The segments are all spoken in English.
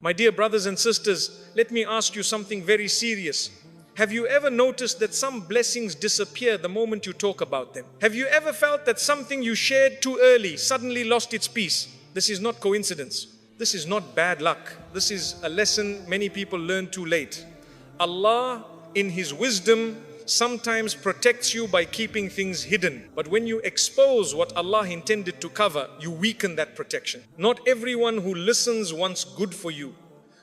My dear brothers and sisters, let me ask you something very serious. Have you ever noticed that some blessings disappear the moment you talk about them? Have you ever felt that something you shared too early suddenly lost its peace? This is not coincidence. This is not bad luck. This is a lesson many people learn too late. Allah, in His wisdom, sometimes protects you by keeping things hidden. But when you expose what Allah intended to cover, you weaken that protection. Not everyone who listens wants good for you.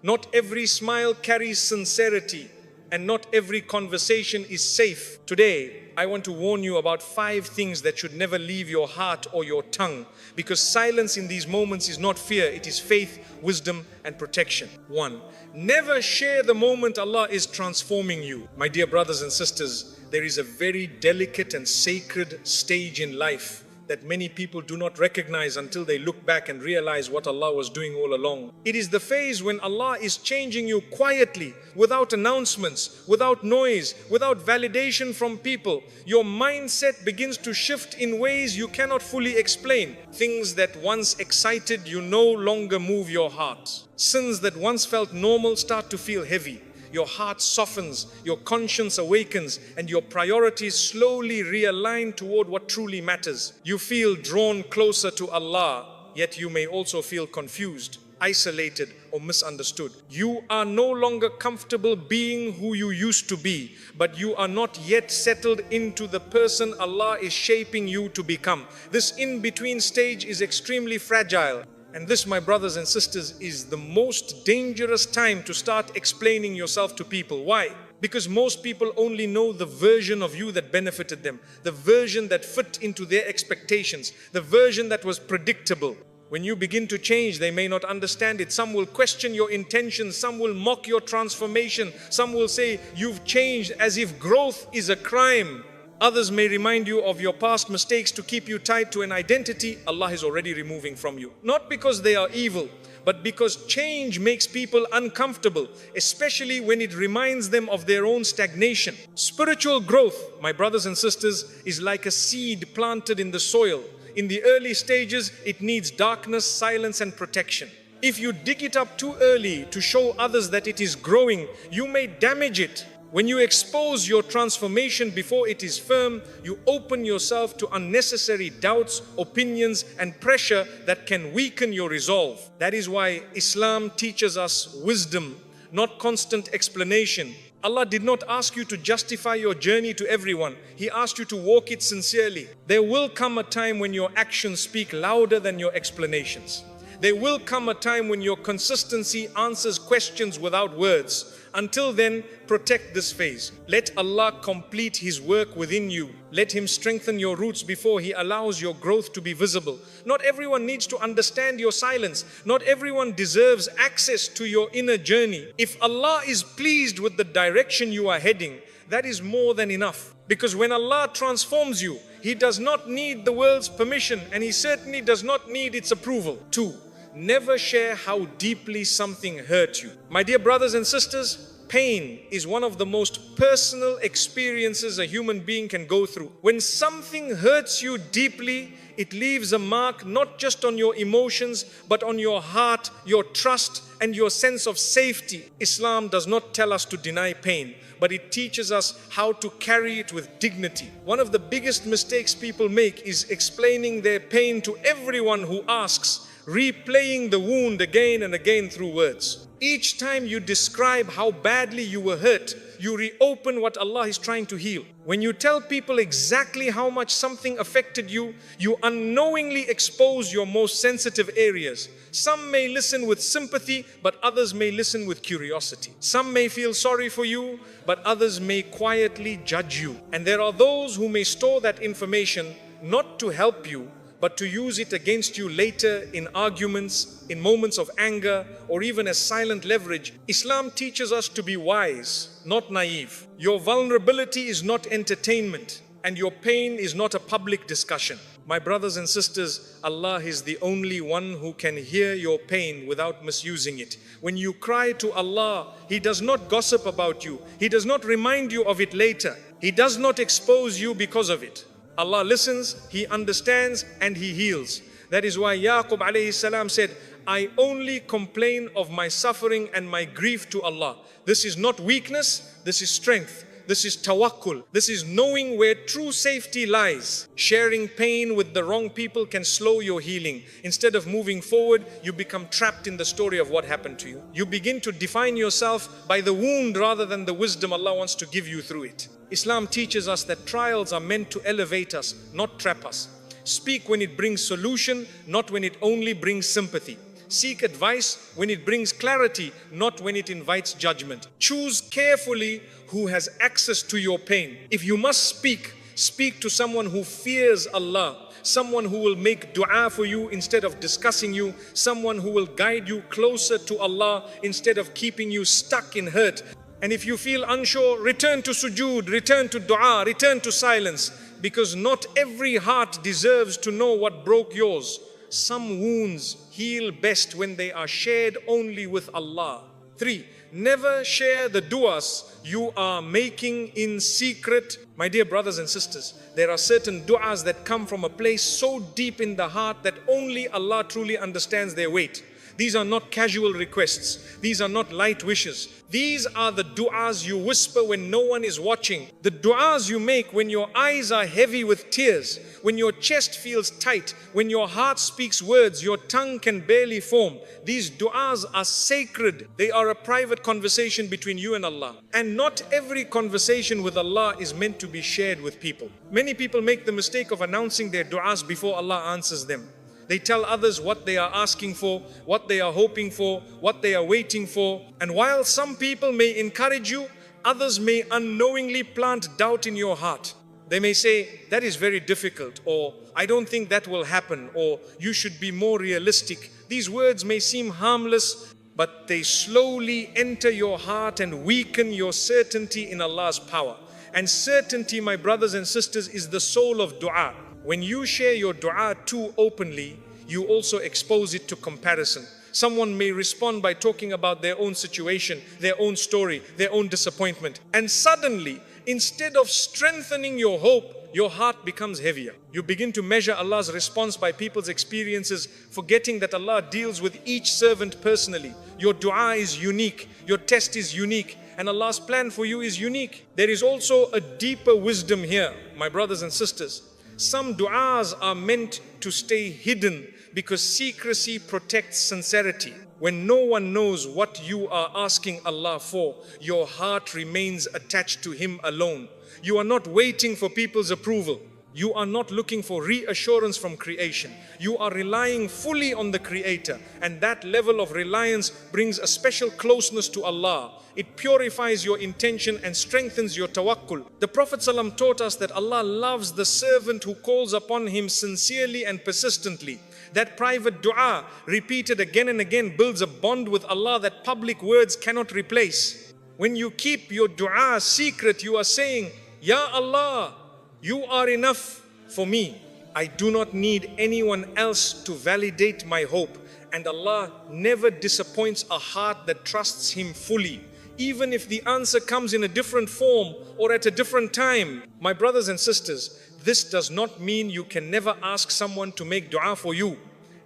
Not every smile carries sincerity. And not every conversation is safe. Today, I want to warn you about 5 things that should never leave your heart or your tongue, because silence in these moments is not fear, it is faith, wisdom and protection. 1. Never share the moment Allah is transforming you. My dear brothers and sisters, there is a very delicate and sacred stage in life that many people do not recognize until they look back and realize what Allah was doing all along. It is the phase when Allah is changing you quietly, without announcements, without noise, without validation from people. Your mindset begins to shift in ways you cannot fully explain. Things that once excited you no longer move your heart. Sins that once felt normal start to feel heavy. Your heart softens, your conscience awakens, and your priorities slowly realign toward what truly matters. You feel drawn closer to Allah, yet you may also feel confused, isolated, or misunderstood. You are no longer comfortable being who you used to be, but you are not yet settled into the person Allah is shaping you to become. This in-between stage is extremely fragile. And this, my brothers and sisters, is the most dangerous time to start explaining yourself to people. Why? Because most people only know the version of you that benefited them, the version that fit into their expectations, the version that was predictable. When you begin to change, they may not understand it. Some will question your intentions, some will mock your transformation, some will say you've changed as if growth is a crime. Others may remind you of your past mistakes to keep you tied to an identity Allah is already removing from you. Not because they are evil, but because change makes people uncomfortable, especially when it reminds them of their own stagnation. Spiritual growth, my brothers and sisters, is like a seed planted in the soil. In the early stages, it needs darkness, silence, and protection. If you dig it up too early to show others that it is growing, you may damage it. When you expose your transformation before it is firm, you open yourself to unnecessary doubts, opinions, and pressure that can weaken your resolve. That is why Islam teaches us wisdom, not constant explanation. Allah did not ask you to justify your journey to everyone. He asked you to walk it sincerely. There will come a time when your actions speak louder than your explanations. There will come a time when your consistency answers questions without words. Until then, protect this phase. Let Allah complete His work within you. Let Him strengthen your roots before He allows your growth to be visible. Not everyone needs to understand your silence. Not everyone deserves access to your inner journey. If Allah is pleased with the direction you are heading, that is more than enough. Because when Allah transforms you, He does not need the world's permission, and He certainly does not need its approval. 2. Never share how deeply something hurt you. My dear brothers and sisters, pain is one of the most personal experiences a human being can go through. When something hurts you deeply, it leaves a mark not just on your emotions, but on your heart, your trust, and your sense of safety. Islam does not tell us to deny pain, but it teaches us how to carry it with dignity. One of the biggest mistakes people make is explaining their pain to everyone who asks, replaying the wound again and again through words. Each time you describe how badly you were hurt, you reopen what Allah is trying to heal. When you tell people exactly how much something affected you, you unknowingly expose your most sensitive areas. Some may listen with sympathy, but others may listen with curiosity. Some may feel sorry for you, but others may quietly judge you. And there are those who may store that information not to help you, but to use it against you later in arguments, in moments of anger, or even as silent leverage. Islam teaches us to be wise, not naive. Your vulnerability is not entertainment, and your pain is not a public discussion. My brothers and sisters, Allah is the only one who can hear your pain without misusing it. When you cry to Allah, He does not gossip about you. He does not remind you of it later. He does not expose you because of it. Allah listens, He understands, and He heals. That is why Yaqub alayhi salam said, I only complain of my suffering and my grief to Allah. This is not weakness, this is strength. This is tawakkul. This is knowing where true safety lies. Sharing pain with the wrong people can slow your healing. Instead of moving forward, you become trapped in the story of what happened to you. You begin to define yourself by the wound rather than the wisdom Allah wants to give you through it. Islam teaches us that trials are meant to elevate us, not trap us. Speak when it brings solution, not when it only brings sympathy. Seek advice when it brings clarity, not when it invites judgment. Choose carefully who has access to your pain. If you must speak, speak to someone who fears Allah, someone who will make dua for you instead of discussing you, someone who will guide you closer to Allah instead of keeping you stuck in hurt. And if you feel unsure, return to sujood, return to dua, return to silence, because not every heart deserves to know what broke yours. Some wounds heal best when they are shared only with Allah. 3. Never share the du'as you are making in secret. My dear brothers and sisters, there are certain du'as that come from a place so deep in the heart that only Allah truly understands their weight. These are not casual requests. These are not light wishes. These are the du'as you whisper when no one is watching. The du'as you make when your eyes are heavy with tears, when your chest feels tight, when your heart speaks words your tongue can barely form. These du'as are sacred. They are a private conversation between you and Allah. And not every conversation with Allah is meant to be shared with people. Many people make the mistake of announcing their du'as before Allah answers them. They tell others what they are asking for, what they are hoping for, what they are waiting for. And while some people may encourage you, others may unknowingly plant doubt in your heart. They may say, that is very difficult, or I don't think that will happen, or you should be more realistic. These words may seem harmless, but they slowly enter your heart and weaken your certainty in Allah's power. And certainty, my brothers and sisters, is the soul of dua. When you share your dua too openly, you also expose it to comparison. Someone may respond by talking about their own situation, their own story, their own disappointment. And suddenly, instead of strengthening your hope, your heart becomes heavier. You begin to measure Allah's response by people's experiences, forgetting that Allah deals with each servant personally. Your dua is unique, your test is unique, and Allah's plan for you is unique. There is also a deeper wisdom here, my brothers and sisters. Some du'as are meant to stay hidden because secrecy protects sincerity. When no one knows what you are asking Allah for, your heart remains attached to Him alone. You are not waiting for people's approval. You are not looking for reassurance from creation. You are relying fully on the Creator, and that level of reliance brings a special closeness to Allah. It purifies your intention and strengthens your tawakkul. The Prophet ﷺ taught us that Allah loves the servant who calls upon Him sincerely and persistently. That private dua, repeated again and again, builds a bond with Allah that public words cannot replace. When you keep your dua secret, you are saying, Ya Allah, you are enough for me. I do not need anyone else to validate my hope. And Allah never disappoints a heart that trusts Him fully, even if the answer comes in a different form or at a different time. My brothers and sisters, this does not mean you can never ask someone to make dua for you.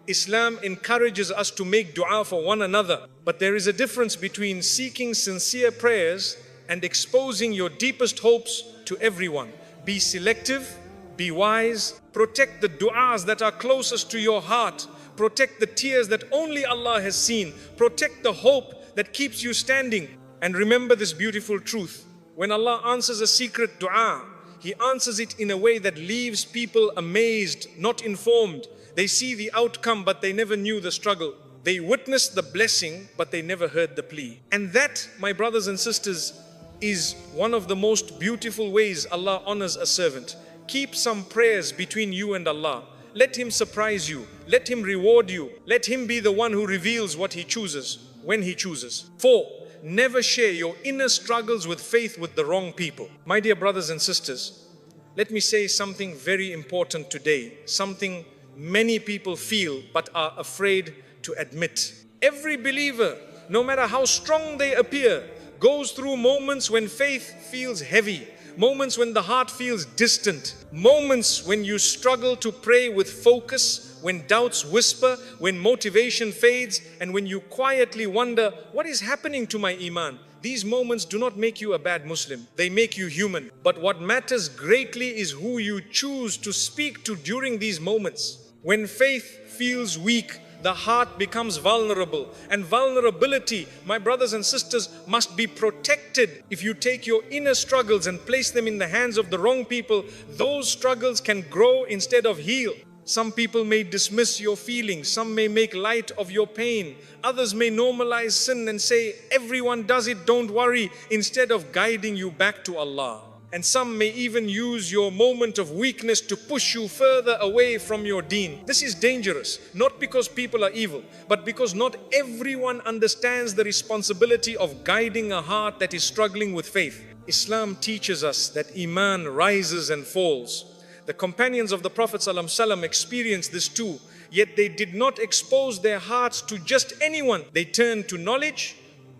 Islam encourages us to make dua for one another. But there is a difference between seeking sincere prayers and exposing your deepest hopes to everyone. Be selective, be wise, protect the du'as that are closest to your heart, protect the tears that only Allah has seen, protect the hope that keeps you standing. And remember this beautiful truth: when Allah answers a secret du'a, He answers it in a way that leaves people amazed, not informed. They see the outcome, but they never knew the struggle. They witnessed the blessing, but they never heard the plea. And that, my brothers and sisters, is one of the most beautiful ways Allah honors a servant. Keep some prayers between you and Allah. Let Him surprise you. Let Him reward you. Let Him be the one who reveals what He chooses, when He chooses. 4. Never share your inner struggles with faith with the wrong people. My dear brothers and sisters, let me say something very important today, something many people feel but are afraid to admit. Every believer, no matter how strong they appear, goes through moments when faith feels heavy, moments when the heart feels distant, moments when you struggle to pray with focus, when doubts whisper, when motivation fades, and when you quietly wonder, what is happening to my iman? These moments do not make you a bad Muslim. They make you human. But what matters greatly is who you choose to speak to during these moments. When faith feels weak, the heart becomes vulnerable. And vulnerability, my brothers and sisters, must be protected. If you take your inner struggles and place them in the hands of the wrong people, those struggles can grow instead of heal. Some people may dismiss your feelings, some may make light of your pain, others may normalize sin and say, everyone does it, don't worry, instead of guiding you back to Allah. And some may even use your moment of weakness to push you further away from your deen. This is dangerous, not because people are evil, but because not everyone understands the responsibility of guiding a heart that is struggling with faith. Islam teaches us that iman rises and falls. The companions of the Prophet ﷺ experienced this too, yet they did not expose their hearts to just anyone. They turned to knowledge,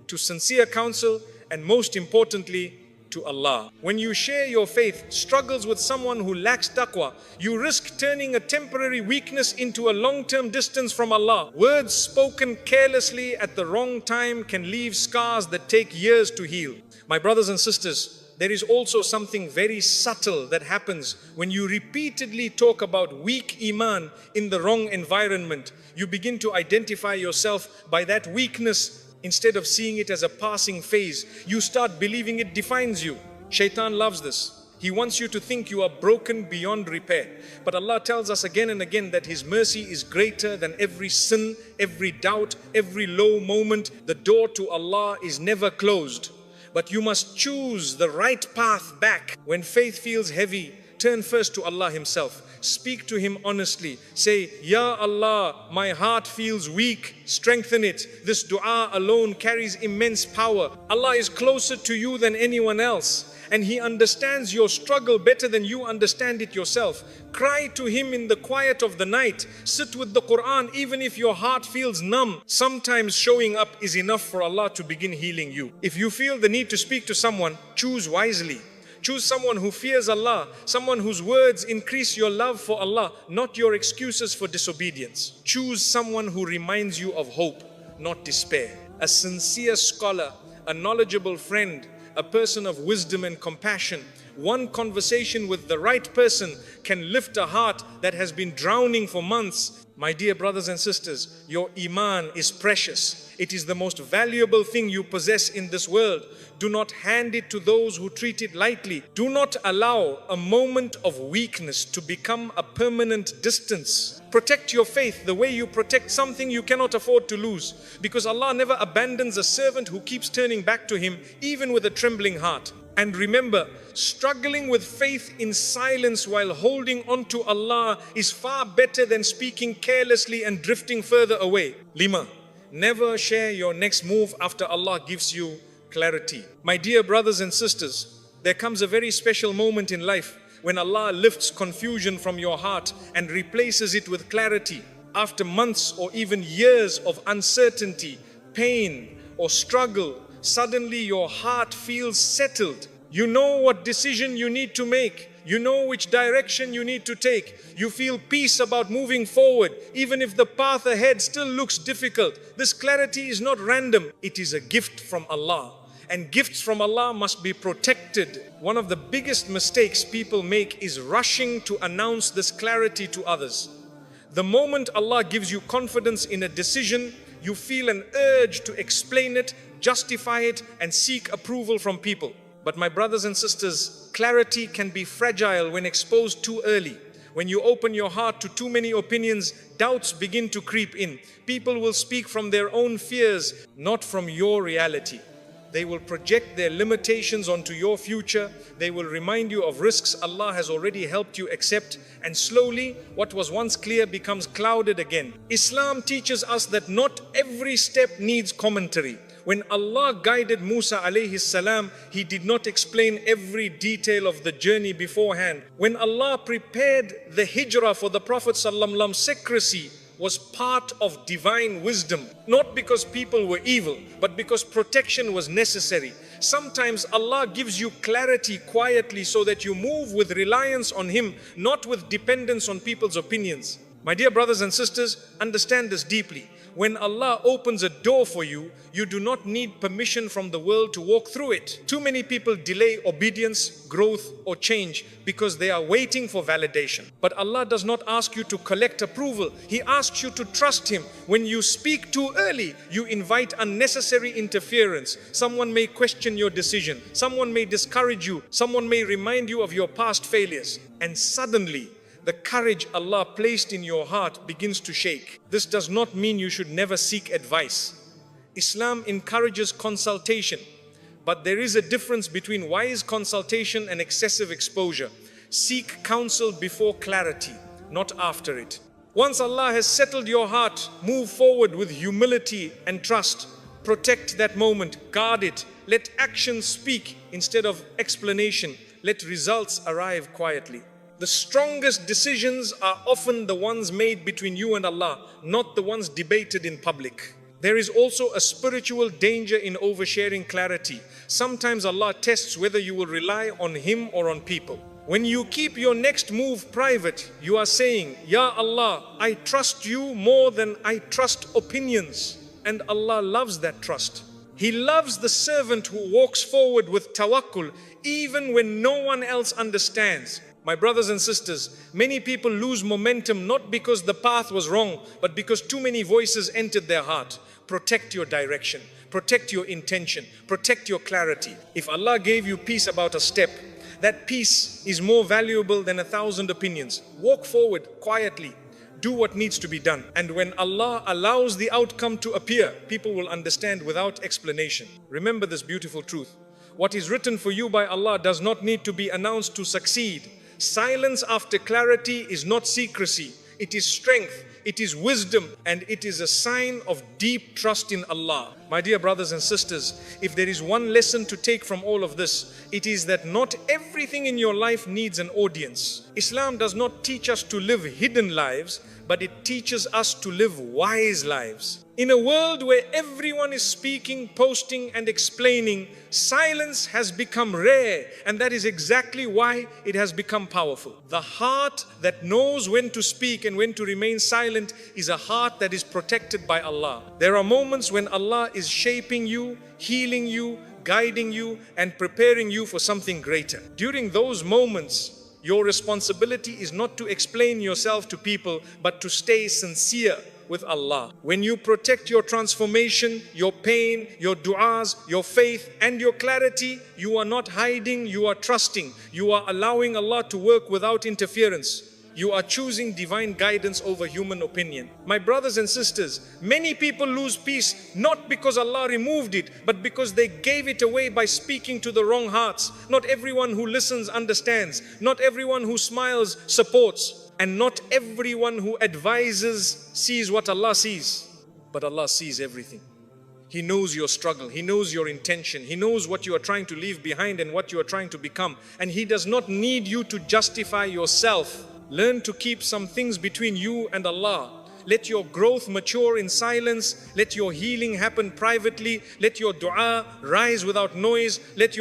to sincere counsel, and most importantly, to Allah. When you share your faith struggles with someone who lacks taqwa, you risk turning a temporary weakness into a long-term distance from Allah. Words spoken carelessly at the wrong time can leave scars that take years to heal. My brothers and sisters, there is also something very subtle that happens when you repeatedly talk about weak iman in the wrong environment. You begin to identify yourself by that weakness instead of seeing it as a passing phase. You start believing it defines you. Shaitan loves this. He wants you to think you are broken beyond repair. But Allah tells us again and again that His mercy is greater than every sin, every doubt, every low moment. The door to Allah is never closed. But you must choose the right path back. When faith feels heavy, turn first to Allah Himself. Speak to Him honestly. Say, Ya Allah, my heart feels weak. Strengthen it. This dua alone carries immense power. Allah is closer to you than anyone else. And He understands your struggle better than you understand it yourself. Cry to Him in the quiet of the night. Sit with the Quran even if your heart feels numb. Sometimes showing up is enough for Allah to begin healing you. If you feel the need to speak to someone, choose wisely. Choose someone who fears Allah, someone whose words increase your love for Allah, not your excuses for disobedience. Choose someone who reminds you of hope, not despair. A sincere scholar, a knowledgeable friend, a person of wisdom and compassion. One conversation with the right person can lift a heart that has been drowning for months. My dear brothers and sisters, your iman is precious. It is the most valuable thing you possess in this world. Do not hand it to those who treat it lightly. Do not allow a moment of weakness to become a permanent distance. Protect your faith the way you protect something you cannot afford to lose. Because Allah never abandons a servant who keeps turning back to Him, even with a trembling heart. And remember, struggling with faith in silence while holding on to Allah is far better than speaking carelessly and drifting further away. Lima, never share your next move after Allah gives you clarity. My dear brothers and sisters, there comes a very special moment in life when Allah lifts confusion from your heart and replaces it with clarity. After months or even years of uncertainty, pain or struggle, suddenly your heart feels settled. You know what decision you need to make. You know which direction you need to take. You feel peace about moving forward, even if the path ahead still looks difficult. This clarity is not random. It is a gift from Allah. And gifts from Allah must be protected. One of the biggest mistakes people make is rushing to announce this clarity to others. The moment Allah gives you confidence in a decision, you feel an urge to explain it, justify it, and seek approval from people. But my brothers and sisters, clarity can be fragile when exposed too early. When you open your heart to too many opinions, doubts begin to creep in. People will speak from their own fears, not from your reality. They will project their limitations onto your future. They will remind you of risks Allah has already helped you accept. And slowly, what was once clear becomes clouded again. Islam teaches us that not every step needs commentary. When Allah guided Musa alayhi salam, He did not explain every detail of the journey beforehand. When Allah prepared the hijrah for the Prophet sallallahu secrecy was part of divine wisdom, not because people were evil, but because protection was necessary. Sometimes Allah gives you clarity quietly so that you move with reliance on Him, not with dependence on people's opinions. My dear brothers and sisters, understand this deeply. When Allah opens a door for you, you do not need permission from the world to walk through it. Too many people delay obedience, growth, or change because they are waiting for validation. But Allah does not ask you to collect approval. He asks you to trust Him. When you speak too early, you invite unnecessary interference. Someone may question your decision. Someone may discourage you. Someone may remind you of your past failures. And suddenly, the courage Allah placed in your heart begins to shake. This does not mean you should never seek advice. Islam encourages consultation, but there is a difference between wise consultation and excessive exposure. Seek counsel before clarity, not after it. Once Allah has settled your heart, move forward with humility and trust. Protect that moment, guard it. Let action speak instead of explanation. Let results arrive quietly. The strongest decisions are often the ones made between you and Allah, not the ones debated in public. There is also a spiritual danger in oversharing clarity. Sometimes Allah tests whether you will rely on Him or on people. When you keep your next move private, you are saying, Ya Allah, I trust you more than I trust opinions. And Allah loves that trust. He loves the servant who walks forward with tawakkul even when no one else understands. My brothers and sisters, many people lose momentum not because the path was wrong, but because too many voices entered their heart. Protect your direction, protect your intention, protect your clarity. If Allah gave you peace about a step, that peace is more valuable than 1,000 opinions. Walk forward quietly, do what needs to be done. And when Allah allows the outcome to appear, people will understand without explanation. Remember this beautiful truth. What is written for you by Allah does not need to be announced to succeed. Silence after clarity is not secrecy. It is strength, it is wisdom, and it is a sign of deep trust in Allah. My dear brothers and sisters, if there is one lesson to take from all of this, it is that not everything in your life needs an audience. Islam does not teach us to live hidden lives, but it teaches us to live wise lives. In a world where everyone is speaking, posting, and explaining, silence has become rare, and that is exactly why it has become powerful. The heart that knows when to speak and when to remain silent is a heart that is protected by Allah. There are moments when Allah is shaping you, healing you, guiding you, and preparing you for something greater. During those moments, your responsibility is not to explain yourself to people, but to stay sincere with Allah. When you protect your transformation, your pain, your du'as, your faith, and your clarity, you are not hiding, you are trusting. You are allowing Allah to work without interference. You are choosing divine guidance over human opinion. My brothers and sisters, many people lose peace not because Allah removed it, but because they gave it away by speaking to the wrong hearts. Not everyone who listens understands. Not everyone who smiles supports. And not everyone who advises sees what Allah sees. But Allah sees everything. He knows your struggle. He knows your intention. He knows what you are trying to leave behind and what you are trying to become. And He does not need you to justify yourself. Learn to keep some things between you and Allah. Let your growth mature in silence. Let your healing happen privately. Let your dua rise without noise. Let your